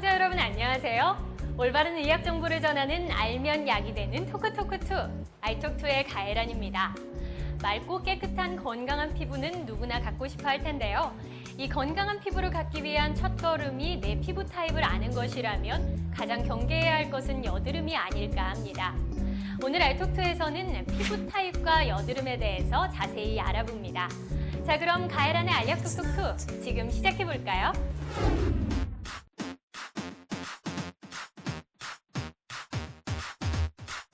시청자 여러분 안녕하세요. 올바른 의학 정보를 전하는 알면 약이 되는 토크토크2 아이톡2의 가혜란입니다. 맑고 깨끗한 건강한 피부는 누구나 갖고 싶어 할 텐데요. 이 건강한 피부를 갖기 위한 첫걸음이 내 피부 타입을 아는 것이라면 가장 경계해야 할 것은 여드름이 아닐까 합니다. 오늘 알톡2에서는 피부 타입과 여드름에 대해서 자세히 알아봅니다. 자, 그럼 가혜란의 알약 톡톡2 지금 시작해볼까요?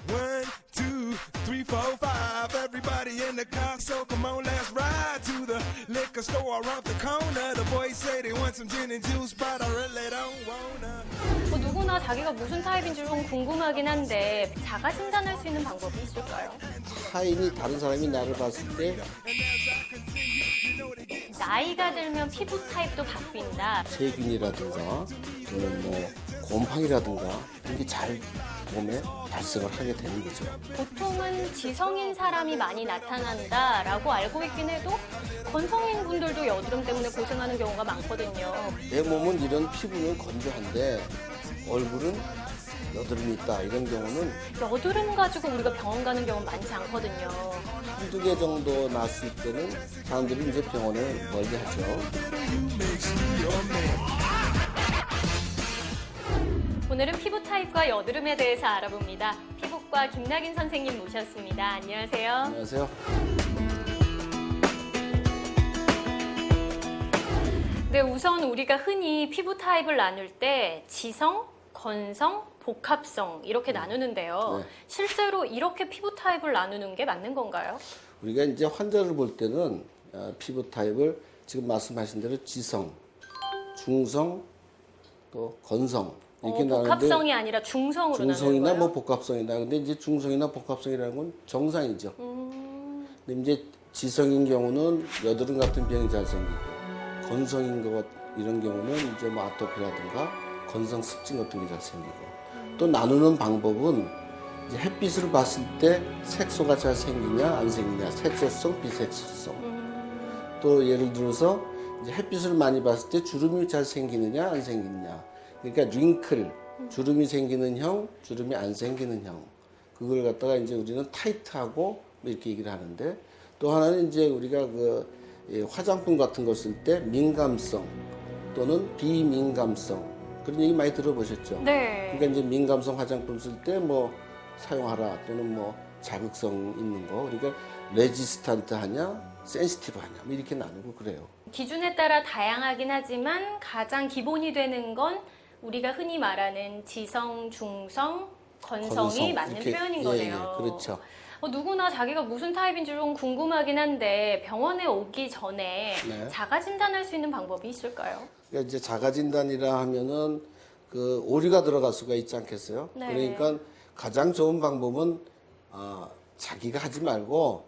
One, two, three, four, five. Everybody in the car, so come on, let's ride to the liquor store around the corner. The boys say they want some gin and juice, but I really don't wanna. 누구나 자기가 무슨 타입인지 좀 궁금하긴 한데 자가 진단할 수 있는 방법이 있을까요? 타인이 다른 사람이 나를 봤을 때 And as I continue, you know they get 나이가 들면 피부 타입도 바뀐다. 세균이라든가 또는 뭐 곰팡이라든가 이런 게 잘 몸에 발생을 하게 되는 거죠. 보통은 지성인 사람이 많이 나타난다라고 알고 있긴 해도 건성인 분들도 여드름 때문에 고생하는 경우가 많거든요. 내 몸은 이런 피부는 건조한데 얼굴은 여드름이 있다 이런 경우는 여드름 가지고 우리가 병원 가는 경우는 많지 않거든요. 한두 개 정도 났을 때는 사람들이 이제 병원을 멀게 하죠. makes me your man. 오늘은 피부 타입과 여드름에 대해서 알아봅니다. 피부과 김나긴 선생님 모셨습니다. 안녕하세요. 안녕하세요. 네, 우선 우리가 흔히 피부 타입을 나눌 때 지성, 건성, 복합성 이렇게 나누는데요. 네. 실제로 이렇게 피부 타입을 나누는 게 맞는 건가요? 우리가 이제 환자를 볼 때는 피부 타입을 지금 말씀하신 대로 지성, 중성, 또 건성 이렇게 나누는데 복합성이 아니라 중성으로 중성이나 나누는 뭐 거예요? 복합성이나 근데 이제 중성이나 복합성이라는 건 정상이죠. 근데 이제 지성인 경우는 여드름 같은 병이 잘 생기고 건성인 것 이런 경우는 이제 뭐 아토피라든가 건성 습진 같은 게 잘 생기고 또 나누는 방법은 이제 햇빛을 봤을 때 색소가 잘 생기냐 안 생기냐 색소성 비색소성 또 예를 들어서 이제 햇빛을 많이 봤을 때 주름이 잘 생기느냐 안 생기느냐 그러니까 링클 주름이 생기는 형 주름이 안 생기는 형 그걸 갖다가 이제 우리는 타이트하고 이렇게 얘기를 하는데 또 하나는 이제 우리가 화장품 같은 거 쓸 때 민감성 또는 비민감성 그런 얘기 많이 들어보셨죠? 네. 그러니까 이제 민감성 화장품 쓸 때 뭐 사용하라 또는 뭐 자극성 있는 거 그러니까 레지스탄트 하냐 센시티브 하냐 뭐 이렇게 나누고 그래요. 기준에 따라 다양하긴 하지만 가장 기본이 되는 건 우리가 흔히 말하는 지성, 중성, 건성이 맞는 이렇게, 표현인 예, 거네요. 예, 그렇죠. 누구나 자기가 무슨 타입인지 좀 궁금하긴 한데 병원에 오기 전에 네. 자가 진단할 수 있는 방법이 있을까요? 그러니까 이제 자가 진단이라 하면은 그 오류가 들어갈 수가 있지 않겠어요? 네. 그러니까 가장 좋은 방법은 자기가 하지 말고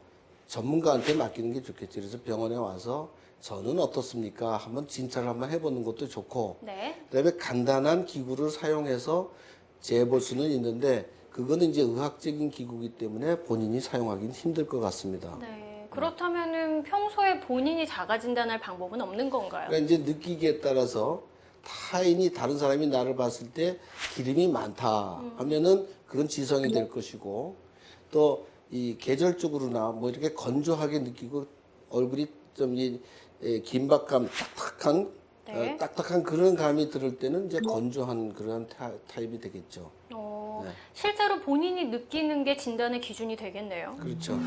전문가한테 맡기는 게 좋겠지. 그래서 병원에 와서 저는 어떻습니까? 한번 진찰을 한번 해보는 것도 좋고 네. 그다음에 간단한 기구를 사용해서 재볼 수는 있는데 그거는 이제 의학적인 기구이기 때문에 본인이 사용하기는 힘들 것 같습니다. 네. 그렇다면은 평소에 본인이 자가 진단할 방법은 없는 건가요? 그러니까 이제 느끼기에 따라서 타인이 다른 사람이 나를 봤을 때 기름이 많다 하면은 그건 지성이 될 것이고 또 이 계절적으로나 뭐 이렇게 건조하게 느끼고 얼굴이 좀 이 긴박감 딱딱한 네. 딱딱한 그런 감이 들을 때는 이제 건조한 그런 타입이 되겠죠. 네. 실제로 본인이 느끼는 게 진단의 기준이 되겠네요. 그렇죠.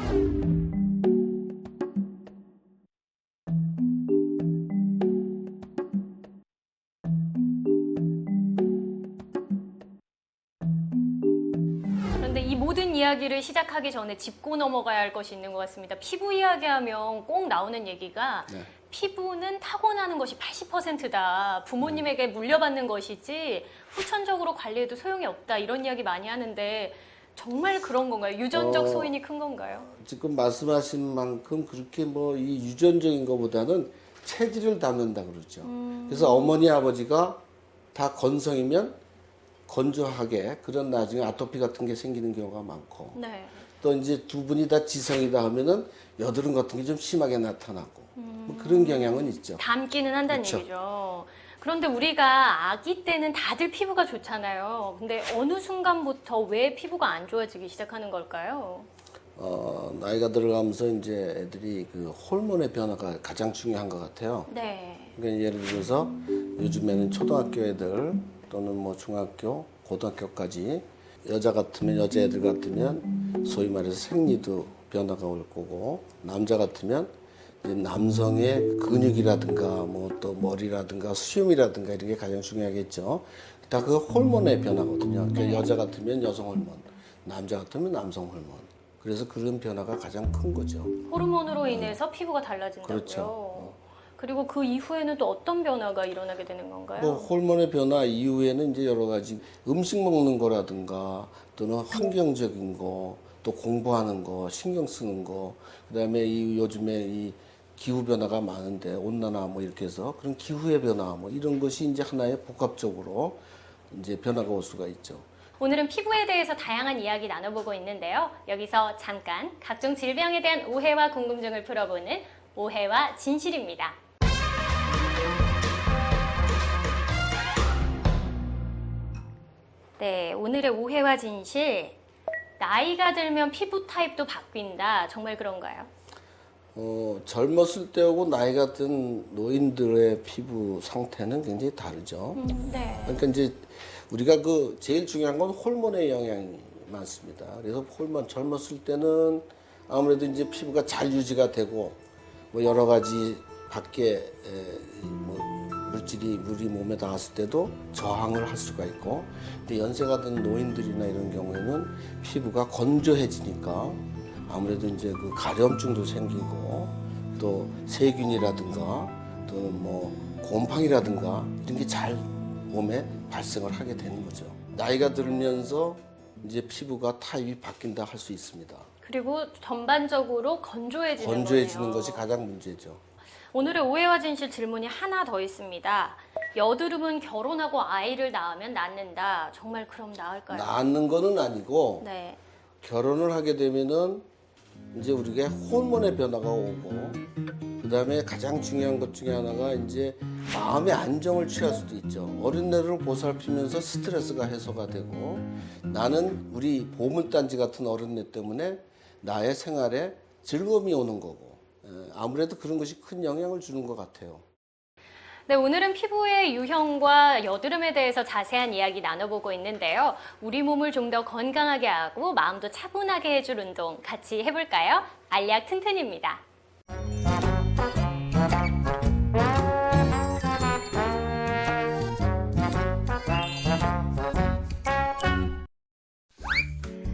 그런데 이 모든 이야기를 시작하기 전에 짚고 넘어가야 할 것이 있는 것 같습니다. 피부 이야기하면 꼭 나오는 얘기가 네. 피부는 타고나는 것이 80%다. 부모님에게 물려받는 것이지 후천적으로 관리해도 소용이 없다. 이런 이야기 많이 하는데 정말 그런 건가요? 유전적 소인이 큰 건가요? 지금 말씀하신 만큼 그렇게 뭐 이 유전적인 것보다는 체질을 담는다 그러죠. 그래서 어머니 아버지가 다 건성이면 건조하게 그런 나중에 아토피 같은 게 생기는 경우가 많고 네. 또 이제 두 분이 다 지성이다 하면은 여드름 같은 게 좀 심하게 나타나고 뭐 그런 경향은 있죠. 담기는 한다는 그렇죠. 얘기죠. 그런데 우리가 아기 때는 다들 피부가 좋잖아요. 근데 어느 순간부터 왜 피부가 안 좋아지기 시작하는 걸까요? 나이가 들어가면서 이제 애들이 그 호르몬의 변화가 가장 중요한 것 같아요. 네. 그러니까 예를 들어서 요즘에는 초등학교 애들 또는 뭐 중학교, 고등학교까지 여자 같으면 여자애들 같으면 소위 말해서 생리도 변화가 올 거고 남자 같으면 이제 남성의 근육이라든가 뭐 또 머리라든가 수염이라든가 이런 게 가장 중요하겠죠. 다 그 호르몬의 변화거든요. 그러니까 여자 같으면 여성 호르몬, 남자 같으면 남성 호르몬. 그래서 그런 변화가 가장 큰 거죠. 호르몬으로 인해서 피부가 달라진다고요? 그렇죠. 그리고 그 이후에는 또 어떤 변화가 일어나게 되는 건가요? 뭐 호르몬의 변화 이후에는 이제 여러 가지 음식 먹는 거라든가 또는 환경적인 거, 또 공부하는 거, 신경 쓰는 거, 그다음에 이 요즘에 이 기후 변화가 많은데 온난화 뭐 이렇게 해서 그런 기후의 변화 뭐 이런 것이 이제 하나의 복합적으로 이제 변화가 올 수가 있죠. 오늘은 피부에 대해서 다양한 이야기 나눠보고 있는데요. 여기서 잠깐 각종 질병에 대한 오해와 궁금증을 풀어보는 오해와 진실입니다. 네, 오늘의 오해와 진실. 나이가 들면 피부 타입도 바뀐다. 정말 그런가요? 젊었을 때하고 나이가 든 노인들의 피부 상태는 굉장히 다르죠. 네. 그러니까 이제 우리가 그 제일 중요한 건 호르몬의 영향이 많습니다. 그래서 호르몬 젊었을 때는 아무래도 이제 피부가 잘 유지가 되고 뭐 여러 가지 밖에 뭐 물이 몸에 닿았을 때도 저항을 할 수가 있고, 근데 연세가 든 노인들이나 이런 경우에는 피부가 건조해지니까 아무래도 이제 그 가려움증도 생기고 또 세균이라든가 또 뭐 곰팡이라든가 이런 게 잘 몸에 발생을 하게 되는 거죠. 나이가 들면서 이제 피부가 타입이 바뀐다 할 수 있습니다. 그리고 전반적으로 건조해지는 건조해지는 거네요. 것이 가장 문제죠. 오늘의 오해와 진실 질문이 하나 더 있습니다. 여드름은 결혼하고 아이를 낳으면 낫는다. 정말 그럼 나을까요? 낫는 거는 아니고 네. 결혼을 하게 되면은 이제 우리가 호르몬의 변화가 오고 그다음에 가장 중요한 것 중에 하나가 이제 마음의 안정을 취할 수도 있죠. 어린애를 보살피면서 스트레스가 해소가 되고 나는 우리 보물단지 같은 어린애 때문에 나의 생활에 즐거움이 오는 거고 아무래도 그런 것이 큰 영향을 주는 것 같아요. 네, 오늘은 피부의 유형과 여드름에 대해서 자세한 이야기 나눠보고 있는데요. 우리 몸을 좀 더 건강하게 하고 마음도 차분하게 해줄 운동 같이 해볼까요? 알약 튼튼입니다.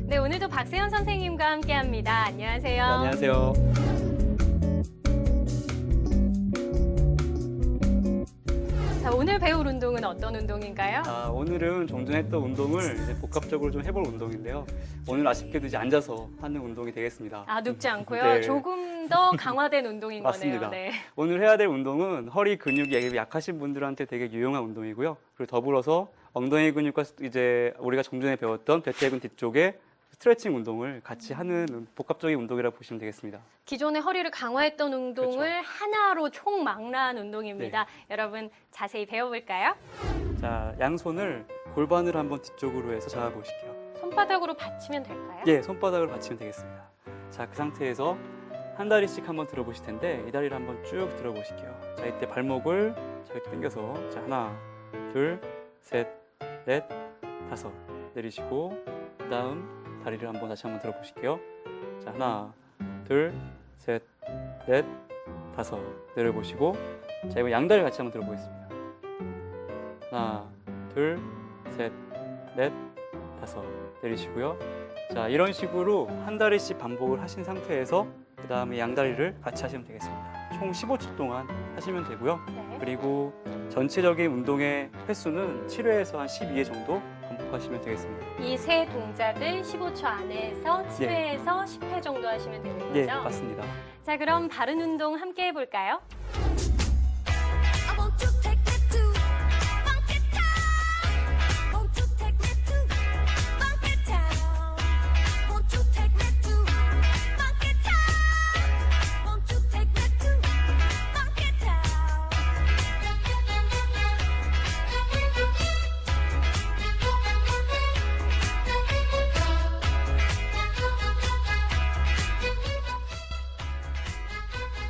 네, 오늘도 박세현 선생님과 함께합니다. 안녕하세요. 네, 안녕하세요. 자, 오늘 배울 운동은 어떤 운동인가요? 오늘은 종전 했던 운동을 이제 복합적으로 좀 해볼 운동인데요. 오늘 아쉽게도 이제 앉아서 하는 운동이 되겠습니다. 눕지 않고요. 네. 조금 더 강화된 운동인 맞습니다. 거네요. 네. 오늘 해야 될 운동은 허리 근육이 약하신 분들한테 되게 유용한 운동이고요. 그리고 더불어서 엉덩이 근육과 이제 우리가 좀 전에 배웠던 배태근 뒤쪽에 스트레칭 운동을 같이 하는 복합적인 운동이라고 보시면 되겠습니다. 기존의 허리를 강화했던 운동을 그렇죠. 하나로 총망라한 운동입니다. 여러분 자세히 배워볼까요? 자, 양손을 골반을 한번 뒤쪽으로 해서 잡아보실게요. 손바닥으로 받치면 될까요? 예, 손바닥을 받치면 되겠습니다. 자, 그 상태에서 한 다리씩 한번 들어보실 텐데 이 다리를 한번 쭉 들어보실게요. 자, 이때 발목을 저렇게 당겨서 자, 하나, 둘, 셋, 넷, 다섯 내리시고 그 다음 다리를 한번 다시 한번 들어보실게요. 자, 하나, 둘, 셋, 넷, 다섯 내려보시고 자, 이번 양다리 같이 한번 들어보겠습니다. 하나, 둘, 셋, 넷, 다섯 내리시고요. 자, 이런 식으로 한 다리씩 반복을 하신 상태에서 그 다음에 양다리를 같이 하시면 되겠습니다. 총 15초 동안 하시면 되고요. 네. 그리고 전체적인 운동의 횟수는 7회에서 한 12회 정도 반복하시면 되겠습니다. 이 세 동작을 15초 안에서 7회에서 10회 정도 하시면 되는 거죠? 예, 맞습니다. 자, 그럼 바른 운동 함께 해볼까요? I want to take it to funky town. Want to take me to funky town. Want to take me to funky town. Want to take me to funky town.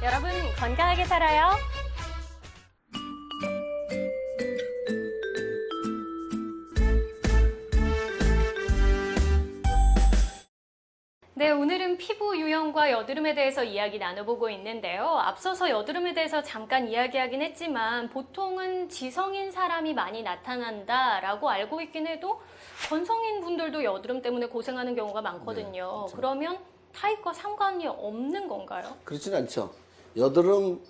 여러분 건강하게 살아요. 네, 오늘은 피부 유형과 여드름에 대해서 이야기 나눠보고 있는데요. 앞서서 여드름에 대해서 잠깐 이야기하긴 했지만 보통은 지성인 사람이 많이 나타난다라고 알고 있긴 해도 건성인 분들도 여드름 때문에 고생하는 경우가 많거든요. 네, 그렇죠. 그러면 타입과 상관이 없는 건가요? 그렇진 않죠. 여드름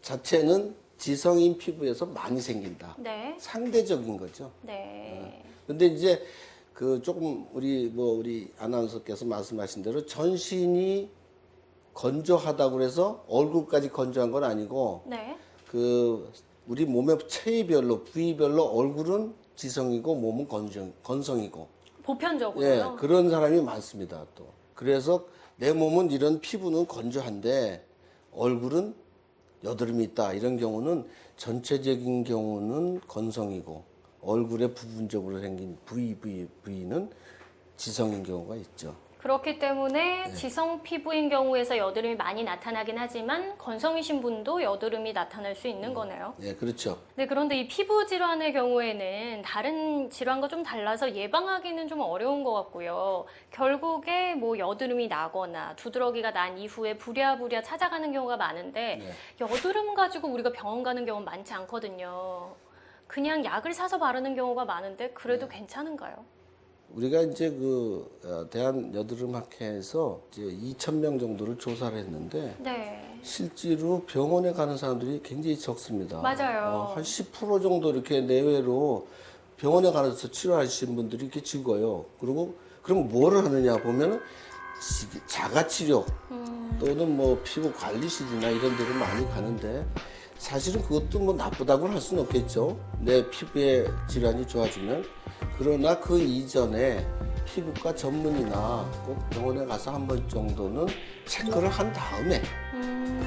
자체는 지성인 피부에서 많이 생긴다. 네. 상대적인 거죠. 네. 근데 이제 그 조금 우리 아나운서께서 말씀하신 대로 전신이 건조하다고 해서 얼굴까지 건조한 건 아니고 네. 그 우리 몸의 체위별로 부위별로 얼굴은 지성이고 몸은 건성이고 보편적으로요. 예, 그런 사람이 많습니다. 또 그래서 내 몸은 이런 피부는 건조한데 얼굴은 여드름이 있다 이런 경우는 전체적인 경우는 건성이고 얼굴에 부분적으로 생긴 부위는 지성인 경우가 있죠. 그렇기 때문에 지성 피부인 경우에서 여드름이 많이 나타나긴 하지만 건성이신 분도 여드름이 나타날 수 있는 거네요. 네, 그렇죠. 네, 그런데 이 피부 질환의 경우에는 다른 질환과 좀 달라서 예방하기는 좀 어려운 것 같고요. 결국에 뭐 여드름이 나거나 두드러기가 난 이후에 부랴부랴 찾아가는 경우가 많은데 여드름 가지고 우리가 병원 가는 경우는 많지 않거든요. 그냥 약을 사서 바르는 경우가 많은데 그래도 괜찮은가요? 우리가 이제 대한 여드름학회에서 이제 2,000명 정도를 조사를 했는데 네. 실제로 병원에 가는 사람들이 굉장히 적습니다. 맞아요. 한 10% 정도 이렇게 내외로 병원에 가서 치료하시는 분들이 이렇게 적어요. 그리고 그럼 뭐를 하느냐 보면은 자가치료 또는 뭐 피부 관리실이나 이런 데를 많이 가는데 사실은 그것도 뭐 나쁘다고는 할 수는 없겠죠. 내 피부의 질환이 좋아지면. 그러나 그 이전에 피부과 전문의나 꼭 병원에 가서 한 번 정도는 체크를 한 다음에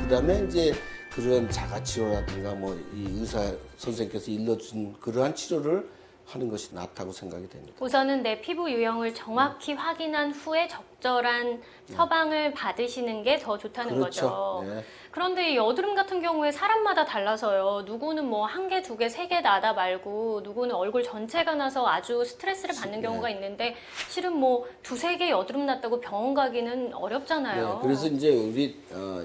그다음에 이제 그런 자가치료라든가 뭐 이 의사 선생님께서 일러준 그러한 치료를 하는 것이 낫다고 생각이 됩니다. 우선은 내 피부 유형을 정확히 확인한 후에 적절한 처방을 받으시는 게 더 좋다는 그렇죠. 거죠. 네. 그런데 이 여드름 같은 경우에 사람마다 달라서요. 누구는 뭐 한 개, 두 개, 세 개 나다 말고 누구는 얼굴 전체가 나서 아주 스트레스를 받는 경우가 있는데 실은 뭐 두세 개 여드름 났다고 병원 가기는 어렵잖아요. 네, 그래서 이제 우리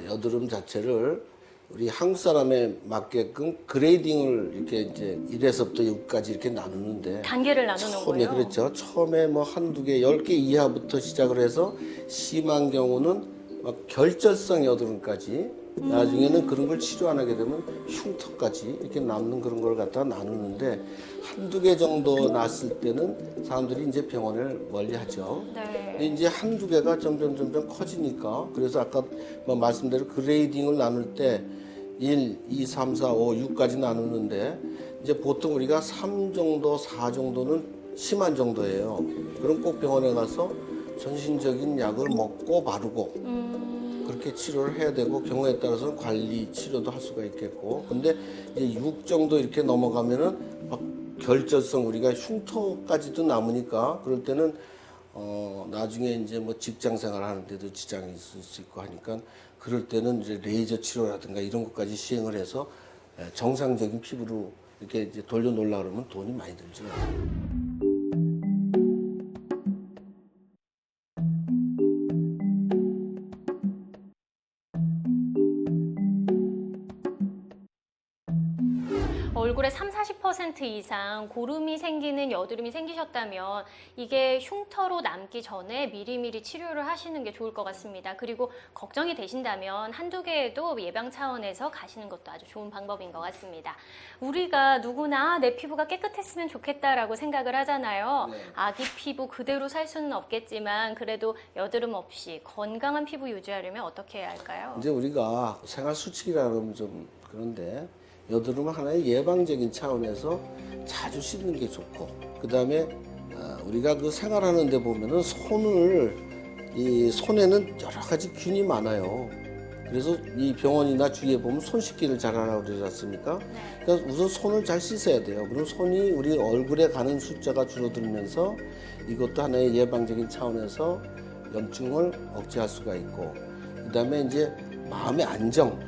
여드름 자체를 우리 한국 사람에 맞게끔 그레이딩을 이렇게 이제 1에서부터 6까지 이렇게 나누는데 단계를 나누는 처음에 거예요. 그렇죠. 처음에 뭐 한두 개, 10개 이하부터 시작을 해서 심한 경우는 막 결절성 여드름까지 나중에는 그런 걸 치료 안 하게 되면 흉터까지 이렇게 남는 그런 걸 갖다가 나누는데 한두 개 정도 났을 때는 사람들이 이제 병원을 멀리 하죠. 네. 근데 이제 한두 개가 점점 커지니까 그래서 아까 뭐 말씀대로 그레이딩을 나눌 때 1, 2, 3, 4, 5, 6까지 나누는데 이제 보통 우리가 3 정도, 4 정도는 심한 정도예요. 그럼 꼭 병원에 가서 전신적인 약을 먹고 바르고 그렇게 치료를 해야 되고 경우에 따라서는 관리 치료도 할 수가 있겠고 근데 이제 6 정도 이렇게 넘어가면은 막 결절성 우리가 흉터까지도 남으니까 그럴 때는 나중에 이제 뭐 직장 생활 하는데도 지장이 있을 수 있고 하니까 그럴 때는 이제 레이저 치료라든가 이런 것까지 시행을 해서 정상적인 피부로 이렇게 이제 돌려놓으려고 그러면 돈이 많이 들죠. 얼굴에 30-40% 이상 고름이 생기는 여드름이 생기셨다면 이게 흉터로 남기 전에 미리미리 치료를 하시는 게 좋을 것 같습니다. 그리고 걱정이 되신다면 한두 개에도 예방 차원에서 가시는 것도 아주 좋은 방법인 것 같습니다. 우리가 누구나 내 피부가 깨끗했으면 좋겠다라고 생각을 하잖아요. 아기 피부 그대로 살 수는 없겠지만 그래도 여드름 없이 건강한 피부 유지하려면 어떻게 해야 할까요? 이제 우리가 생활 수칙이라 그러면 좀 그런데 여드름은 하나의 예방적인 차원에서 자주 씻는 게 좋고 그 다음에 우리가 그 생활하는 데 보면은 이 손에는 여러 가지 균이 많아요. 그래서 이 병원이나 주위에 보면 손 씻기를 잘하라고 그러지 않습니까? 그러니까 우선 손을 잘 씻어야 돼요. 그럼 손이 우리 얼굴에 가는 숫자가 줄어들면서 이것도 하나의 예방적인 차원에서 염증을 억제할 수가 있고 그 다음에 이제 마음의 안정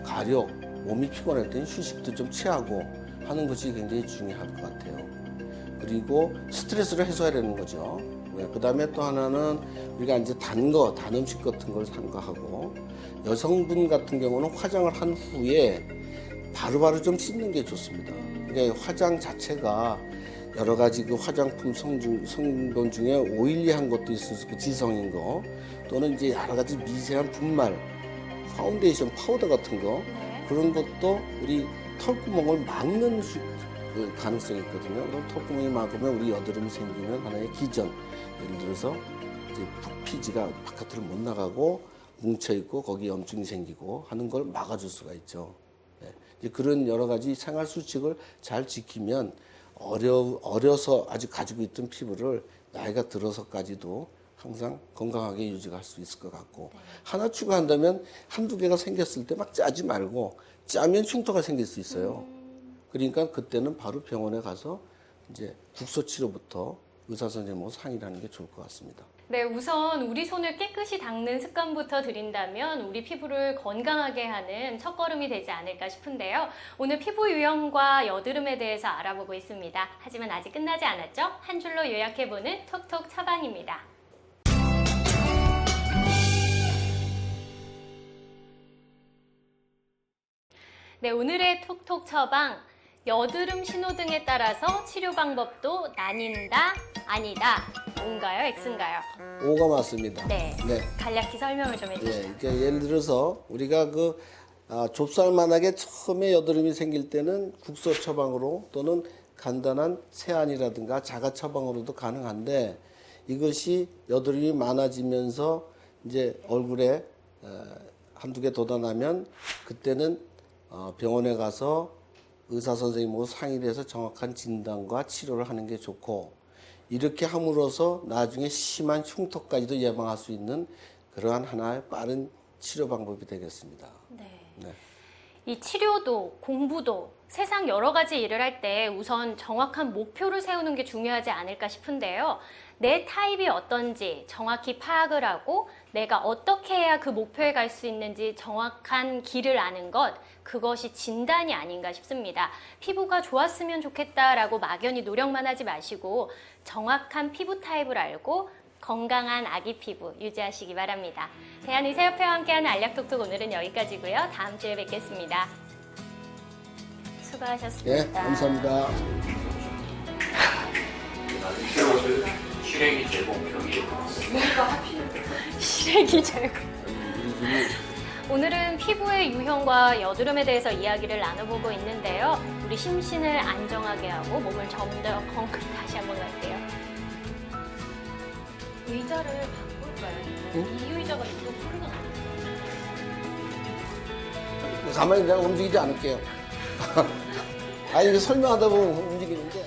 가력, 몸이 피곤할 때는 휴식도 좀 취하고 하는 것이 굉장히 중요할 것 같아요. 그리고 스트레스를 해소해야 되는 거죠. 그 다음에 또 하나는 우리가 이제 단 음식 같은 걸 삼가하고 여성분 같은 경우는 화장을 한 후에 바로바로 좀 씻는 게 좋습니다. 그러니까 화장 자체가 여러 가지 그 화장품 성분 중에 오일리한 것도 있을 수 있고 지성인 거 또는 이제 여러 가지 미세한 분말, 파운데이션 파우더 같은 거 그런 것도 우리 털구멍을 막는 그 가능성이 있거든요. 그럼 털구멍이 막으면 우리 여드름이 생기면 하나의 기전, 예를 들어서 이제 피지가 바깥으로 못 나가고 뭉쳐 있고 거기 염증이 생기고 하는 걸 막아줄 수가 있죠. 네. 이제 그런 여러 가지 생활 수칙을 잘 지키면 어려서 아직 가지고 있던 피부를 나이가 들어서까지도 항상 건강하게 유지할 수 있을 것 같고 하나 추가한다면 한두 개가 생겼을 때 막 짜지 말고 짜면 흉터가 생길 수 있어요. 그러니까 그때는 바로 병원에 가서 이제 국소 치료부터 의사 선생님하고 상의를 하는 게 좋을 것 같습니다. 네, 우선 우리 손을 깨끗이 닦는 습관부터 들인다면 우리 피부를 건강하게 하는 첫걸음이 되지 않을까 싶은데요. 오늘 피부 유형과 여드름에 대해서 알아보고 있습니다. 하지만 아직 끝나지 않았죠? 한 줄로 요약해보는 톡톡 처방입니다. 네, 오늘의 톡톡 처방. 여드름 신호등에 따라서 치료 방법도 나뉜다, 아니다. O인가요, X인가요? O가 맞습니다. 네. 네. 간략히 설명을 좀 해주시죠. 그러니까 예를 들어서 우리가 좁쌀만하게 처음에 여드름이 생길 때는 국소 처방으로 또는 간단한 세안이라든가 자가 처방으로도 가능한데 이것이 여드름이 많아지면서 이제 얼굴에 한두 개 돋아나면 그때는 병원에 가서 의사 선생님하고 상의를 해서 정확한 진단과 치료를 하는 게 좋고 이렇게 함으로써 나중에 심한 흉터까지도 예방할 수 있는 그러한 하나의 빠른 치료 방법이 되겠습니다. 네. 이 치료도 공부도 세상 여러 가지 일을 할 때 우선 정확한 목표를 세우는 게 중요하지 않을까 싶은데요. 내 타입이 어떤지 정확히 파악을 하고 내가 어떻게 해야 그 목표에 갈 수 있는지 정확한 길을 아는 것, 그것이 진단이 아닌가 싶습니다. 피부가 좋았으면 좋겠다라고 막연히 노력만 하지 마시고 정확한 피부 타입을 알고 건강한 아기 피부 유지하시기 바랍니다. 대한의사협회와 함께하는 알약톡톡 오늘은 여기까지고요. 다음 주에 뵙겠습니다. 수고하셨습니다. 네, 감사합니다. 실행이 제공평이 시래기 제거. 오늘은 피부의 유형과 여드름에 대해서 이야기를 나눠보고 있는데요. 우리 심신을 안정하게 하고 몸을 좀 더 다시 한번 갈게요. 의자를 바꿀까요? 이 의자가 이쪽 소리가 나요. 가만히 내가 움직이지 않을게요. 아니, 이게 설명하다 보면 움직이는데.